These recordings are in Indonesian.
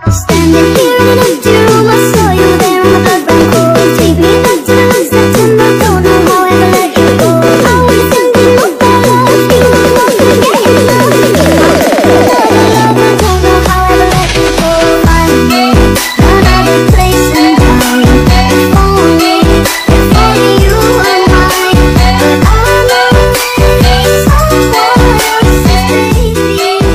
Standing here in a doom, I saw you there on the background cool. Take me back to the September, don't know how I ever let you go. I was thinking of my love, you know I'm getting lost. I don't know how I ever let you go. Find me another place and time. If only you were mine. But I know someone else's baby.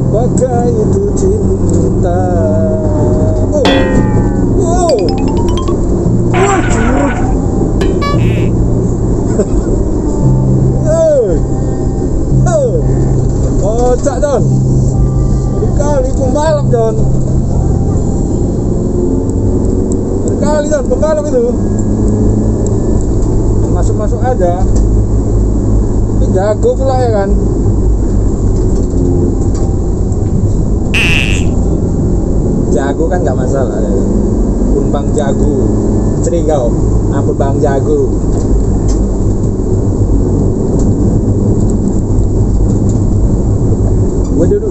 Apakah itu cinta? Oh, wow, kocak John. Berkali pembalap John. Berkali John pembalap itu. Masuk aja. Tapi jago pula ya kan. Jago kan nggak masalah ya. Pun bang jago cerigau apa bang jago. Wedut.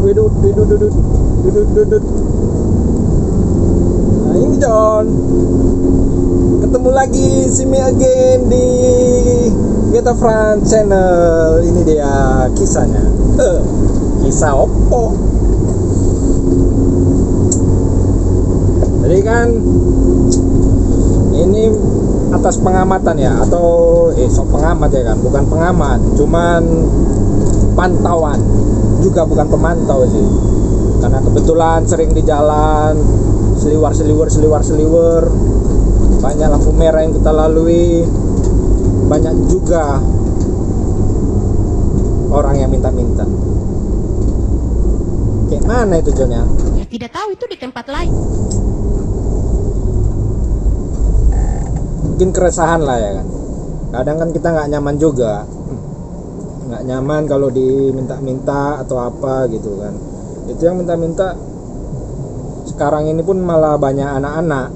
Nah ini John, ketemu lagi si me again di Geta France channel. Ini dia kisahnya. Kisah opo? Jadi kan ini atas pengamatan ya, atau sok pengamat ya kan, bukan pengamat, cuman pantauan, juga bukan pemantau sih. Karena kebetulan sering di jalan, seliwer, banyak lampu merah yang kita lalui, banyak juga orang yang minta-minta. Kayak mana itu John ya? Ya tidak tahu, itu di tempat lain. Mungkin keresahan lah ya kan. Kadang kan kita nggak nyaman juga, nggak nyaman kalau diminta-minta atau apa gitu kan. Itu yang minta-minta sekarang ini pun malah banyak anak-anak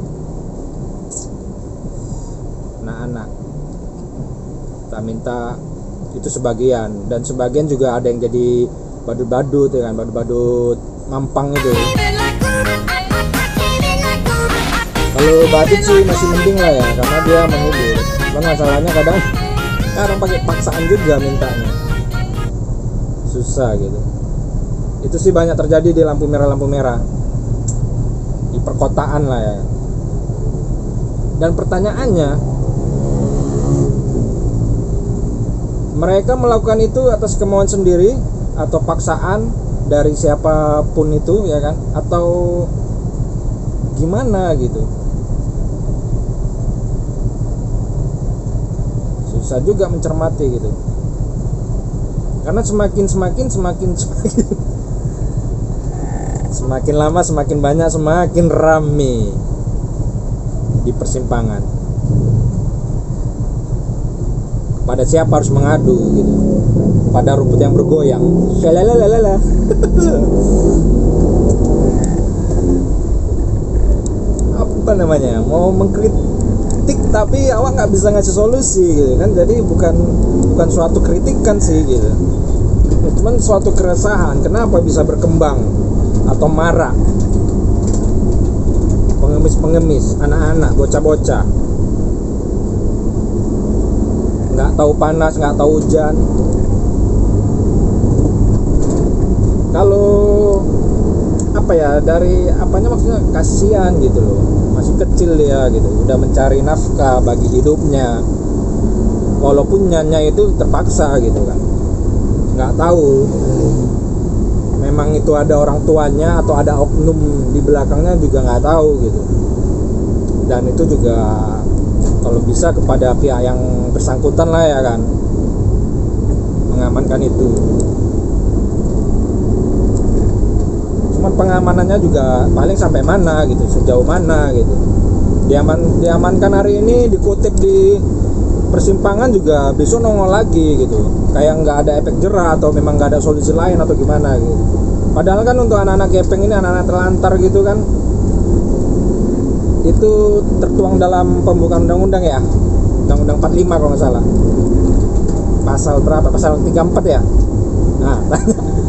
minta itu sebagian, dan sebagian juga ada yang jadi badut-badut ya kan, badut-badut mampang itu. Kalau badut sih masih mending lah ya, karena dia menghibur. Cuman masalahnya kadang pakai paksaan juga mintanya, susah gitu. Itu sih banyak terjadi di lampu merah di perkotaan lah ya. Dan pertanyaannya, mereka melakukan itu atas kemauan sendiri atau paksaan dari siapapun itu ya kan, atau gimana gitu. Susah juga mencermati gitu, karena semakin lama semakin banyak, semakin rame di persimpangan. Pada siapa harus mengadu gitu? Pada rumput yang bergoyang. Shalalalala. Apa namanya? Mau mengkritik tapi awak nggak bisa ngasih solusi gitu kan? Jadi bukan suatu kritikan sih gitu. Cuman suatu keresahan. Kenapa bisa berkembang atau marah? Pengemis, anak-anak, bocah-bocah, nggak tahu panas, nggak tahu hujan. Kalau apa ya, dari apanya maksudnya, kasihan gitu loh, masih kecil dia gitu, udah mencari nafkah bagi hidupnya, walaupun nyanya itu terpaksa gitu kan, nggak tahu memang itu ada orang tuanya atau ada oknum di belakangnya juga nggak tahu gitu. Dan itu juga kalau bisa kepada pihak yang bersangkutan lah ya kan, mengamankan itu. Cuman pengamanannya juga paling sampai mana gitu, sejauh mana gitu. Diamankan hari ini, dikutip di persimpangan juga besok nongol lagi gitu, kayak nggak ada efek jerah atau memang nggak ada solusi lain atau gimana gitu. Padahal kan untuk anak-anak gepeng ini, anak-anak terlantar gitu kan, itu tertuang dalam pembukaan undang-undang ya, undang-undang 45 kalau nggak salah, pasal berapa, pasal 34 ya. Nah,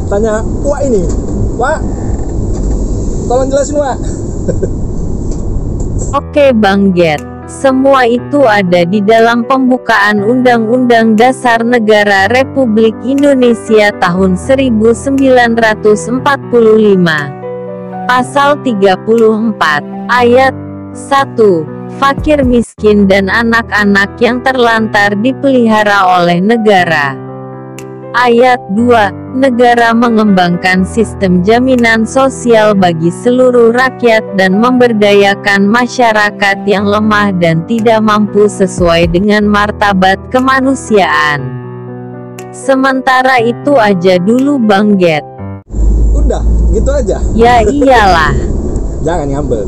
tanya Wak ini, Wak, tolong jelasin Wak. Oke Bang Get, semua itu ada di dalam pembukaan Undang-Undang Dasar Negara Republik Indonesia tahun 1945. Pasal 34, ayat 1. Fakir miskin dan anak-anak yang terlantar dipelihara oleh negara. Ayat 2. Negara mengembangkan sistem jaminan sosial bagi seluruh rakyat dan memberdayakan masyarakat yang lemah dan tidak mampu sesuai dengan martabat kemanusiaan. Sementara itu aja dulu Bang Get. Udah, gitu aja. Ya iyalah. Jangan ngambek.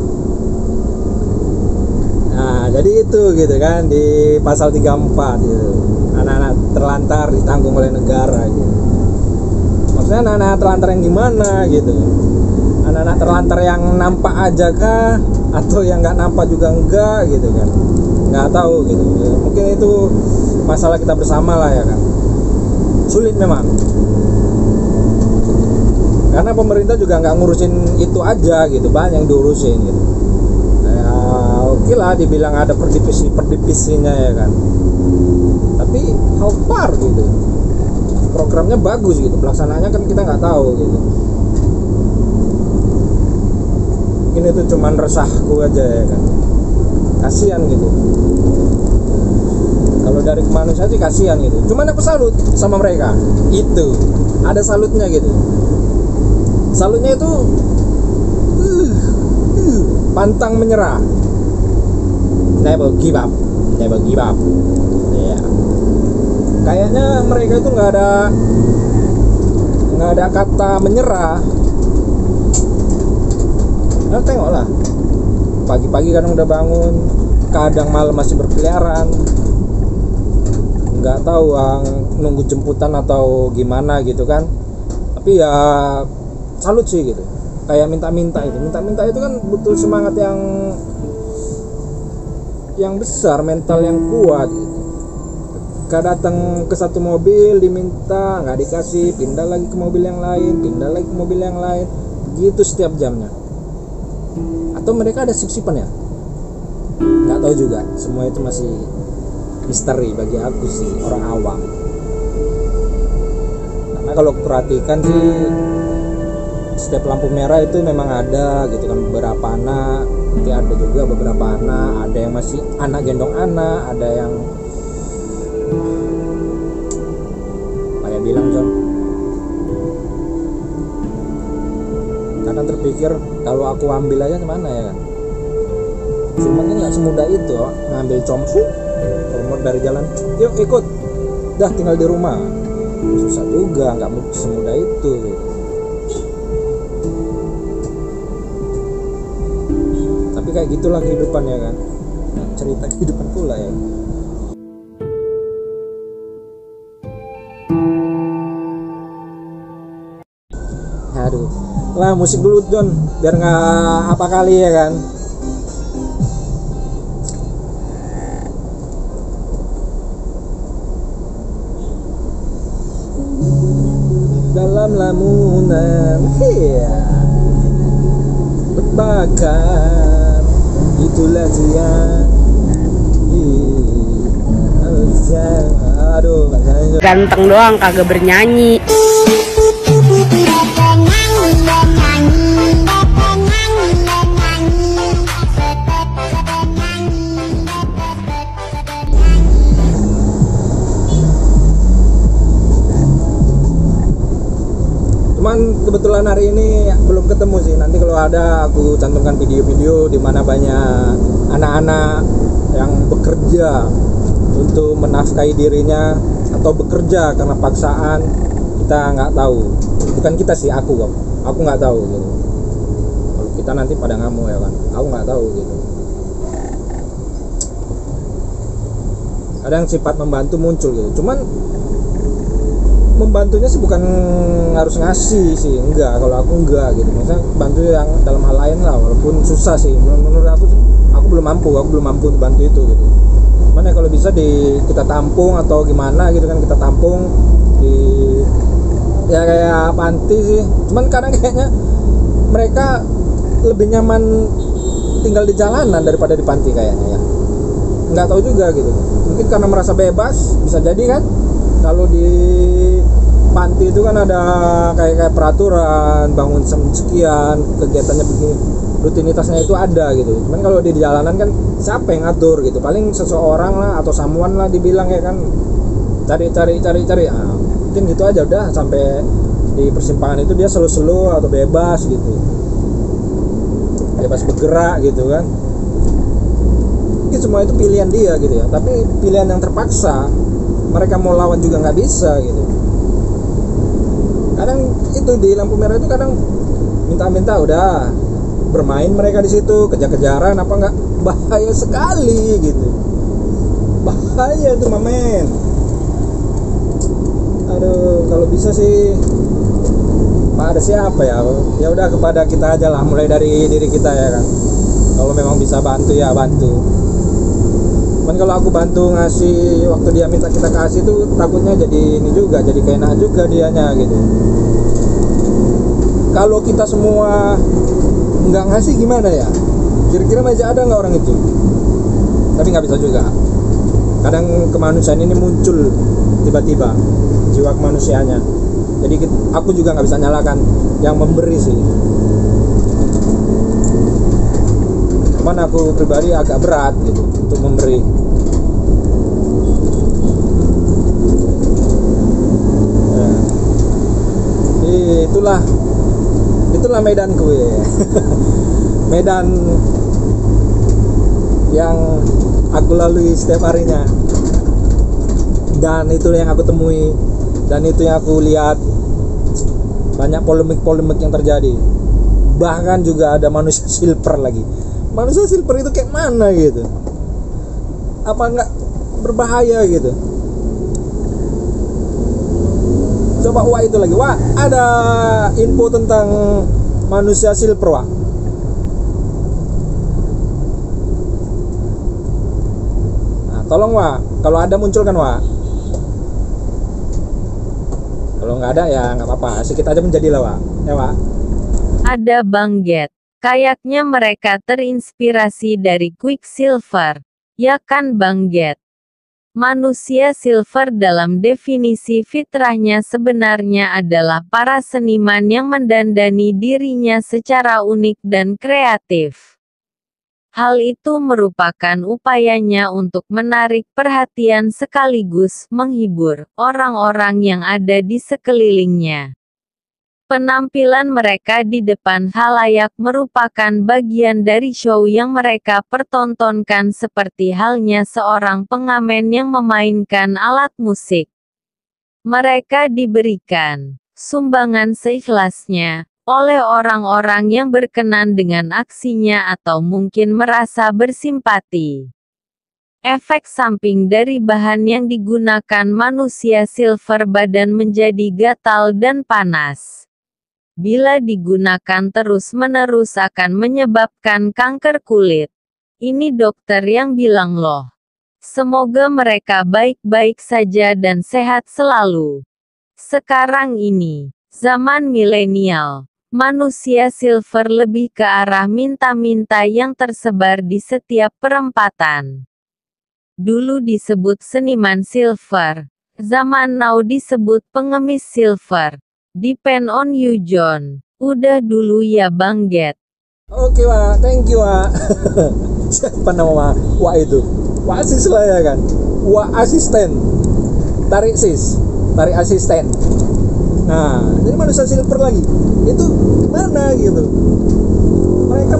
Nah, jadi itu gitu kan di pasal 34 gitu. Anak-anak terlantar ditanggung oleh negara gitu. Maksudnya anak-anak terlantar yang gimana gitu? Anak-anak terlantar yang nampak aja kah? Atau yang nggak nampak juga enggak gitu kan? Nggak tahu gitu. Ya, mungkin itu masalah kita bersama lah ya kan. Sulit memang. Karena pemerintah juga nggak ngurusin itu aja gitu, banyak yang diurusin gitu. Ya, oke lah dibilang ada per divisinya ya kan. Tapi how far gitu, programnya bagus gitu, pelaksanaannya kan kita nggak tahu gitu. Mungkin itu cuman resahku aja ya kan, kasihan gitu. Kalau dari kemanusiaan sih kasihan gitu, cuman aku salut sama mereka, itu ada salutnya gitu. Salutnya itu pantang menyerah, never give up ya. Kayaknya mereka itu nggak ada kata menyerah. Nah, tengoklah, pagi-pagi kadang udah bangun, kadang malam masih berkeliaran, nggak tahu nunggu jemputan atau gimana gitu kan. Tapi ya salut sih gitu, kayak minta-minta itu kan butuh semangat yang besar, mental yang kuat gitu. Gak datang ke satu mobil diminta, nggak dikasih, pindah lagi ke mobil yang lain, pindah lagi ke mobil yang lain, gitu setiap jamnya. Atau mereka ada sip-sipan ya, nggak tahu juga. Semua itu masih misteri bagi aku sih, orang awam. Karena kalau perhatikan sih setiap lampu merah itu memang ada gitu kan, beberapa anak, nanti ada juga beberapa anak, ada yang masih anak gendong anak, ada yang kayak bilang John, kadang terpikir kalau aku ambil aja kemana ya kan. Cuman kan nggak semudah itu ngambil comfort dari jalan, yuk ikut, dah tinggal di rumah, susah juga, nggak semudah itu gitu. Tapi kayak gitulah kehidupan ya kan, cerita kehidupan pula ya. Aduh, lah musik dulu John, biar nggak apa kali ya kan. Dalam lamunan, iya, terbakar, itulah dia. Aduh, Ganteng doang, kagak bernyanyi. Cuman kebetulan hari ini belum ketemu sih. Nanti kalau ada aku cantumkan video-video di mana banyak anak-anak yang bekerja untuk menafkahi dirinya atau bekerja karena paksaan. Kita nggak tahu, bukan kita sih, aku nggak tahu gitu. Kalau kita nanti pada ngamuk ya kan, aku nggak tahu gitu. Ada yang sifat membantu muncul gitu, cuman membantunya sih bukan harus ngasih sih, enggak, kalau aku enggak gitu. Maksudnya bantu yang dalam hal lain lah, walaupun susah sih menurut aku belum mampu untuk bantu itu gitu. Mana kalau bisa kita tampung atau gimana gitu kan, kita tampung di ya kayak panti sih. Cuman kadang kayaknya mereka lebih nyaman tinggal di jalanan daripada di panti kayaknya ya. Nggak tahu juga gitu. Mungkin karena merasa bebas, bisa jadi kan. Kalau di panti itu kan ada kayak peraturan, bangun sekian, kegiatannya begini, rutinitasnya itu ada gitu. Cuman kalau di jalanan kan siapa yang ngatur gitu? Paling seseorang lah atau someone lah dibilang ya kan, cari. Mungkin gitu aja udah, sampai di persimpangan itu dia slow atau bebas gitu, bebas bergerak gitu kan. Mungkin semua itu pilihan dia gitu ya, tapi pilihan yang terpaksa, mereka mau lawan juga nggak bisa gitu. Kadang itu di lampu merah itu kadang minta udah bermain mereka di situ, kejar-kejaran apa enggak, bahaya sekali gitu, bahaya tuh mamen. Aduh, kalau bisa sih pada siapa ya udah kepada kita aja lah, mulai dari diri kita ya kan. Kalau memang bisa bantu ya bantu. Cuman kalau aku bantu ngasih, waktu dia minta kita kasih tuh takutnya jadi ini juga, jadi kena juga dianya gitu. Kalau kita semua nggak ngasih gimana ya? Kira-kira masih ada nggak orang itu? Tapi nggak bisa juga. Kadang kemanusiaan ini muncul tiba-tiba, jiwa kemanusiaannya. Jadi aku juga nggak bisa nyalakan yang memberi sih. Cuman aku pribadi agak berat gitu untuk memberi. Ya. Jadi itulah medanku ya. Medan yang aku lalui setiap harinya, dan itu yang aku temui, dan itu yang aku lihat. Banyak polemik yang terjadi. Bahkan juga ada manusia silver lagi. Manusia silver itu kayak mana gitu? Apa enggak berbahaya gitu? Coba Wak itu lagi, Wak, ada info tentang manusia silver, Wak? Nah, tolong Wak, kalau ada munculkan Wak. Kalau nggak ada ya nggak apa-apa, sedikit aja menjadilah Wak. Ya Wak. Ada Bang Get. Kayaknya mereka terinspirasi dari Quicksilver. Ya kan Bang Get? Manusia silver dalam definisi fitrahnya sebenarnya adalah para seniman yang mendandani dirinya secara unik dan kreatif. Hal itu merupakan upayanya untuk menarik perhatian sekaligus menghibur orang-orang yang ada di sekelilingnya. Penampilan mereka di depan khalayak merupakan bagian dari show yang mereka pertontonkan, seperti halnya seorang pengamen yang memainkan alat musik. Mereka diberikan sumbangan seikhlasnya oleh orang-orang yang berkenan dengan aksinya atau mungkin merasa bersimpati. Efek samping dari bahan yang digunakan manusia silver, badan menjadi gatal dan panas. Bila digunakan terus-menerus akan menyebabkan kanker kulit. Ini dokter yang bilang loh. Semoga mereka baik-baik saja dan sehat selalu. Sekarang ini, zaman milenial, manusia silver lebih ke arah minta-minta yang tersebar di setiap perempatan. Dulu disebut seniman silver, zaman now disebut pengemis silver. Depend on you John. Udah dulu ya Bang Get. Oke Wak, thank you Wak. Siapa nama Wak itu? Wak Asis lah ya kan? Wak asisten. Tarik asisten. Nah, jadi manusia silver lagi. Itu mana gitu? Mereka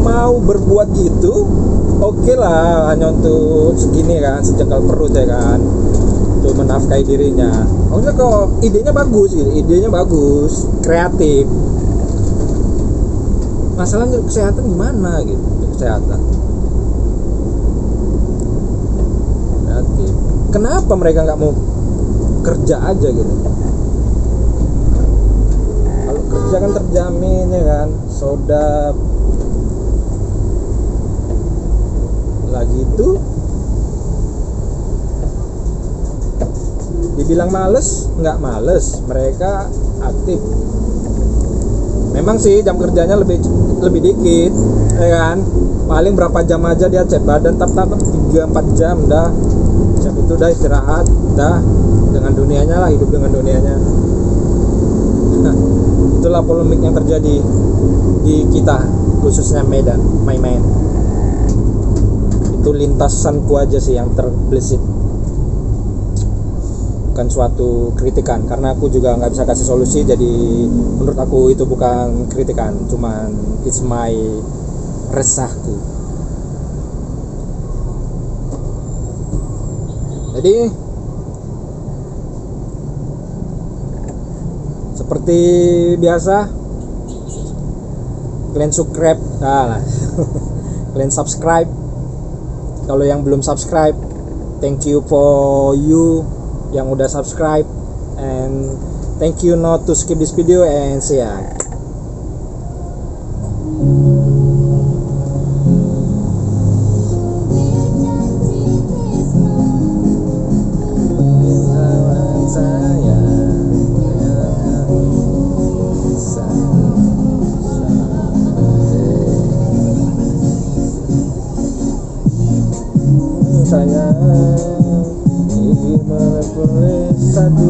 mau berbuat gitu, oke lah, hanya untuk segini kan, sejengkal perut ya kan, untuk menafkahi dirinya. Maksudnya kalau idenya bagus gitu, kreatif. Masalahnya kesehatan gimana gitu, kesehatan kreatif. kenapa mereka nggak mau kerja aja gitu? Kalau kerja kan terjamin ya kan, sodap lagi itu. Dibilang males, nggak males, mereka aktif. Memang sih jam kerjanya lebih dikit, ya kan? Paling berapa jam aja dia cek badan, tetap 3-4 jam dah. Jam itu udah istirahat, dah dengan dunianya lah, hidup dengan dunianya. Nah, itulah polemik yang terjadi di kita, khususnya Medan, main-main. Itu lintasanku aja sih yang terbesit. Bukan suatu kritikan, karena aku juga nggak bisa kasih solusi, jadi menurut aku itu bukan kritikan, cuman it's my resahku. Jadi seperti biasa, kalian subscribe, kalian subscribe. Kalau yang belum subscribe, thank you for you yang udah subscribe, and thank you not to skip this video, and see ya. Sayang, gimana boleh satu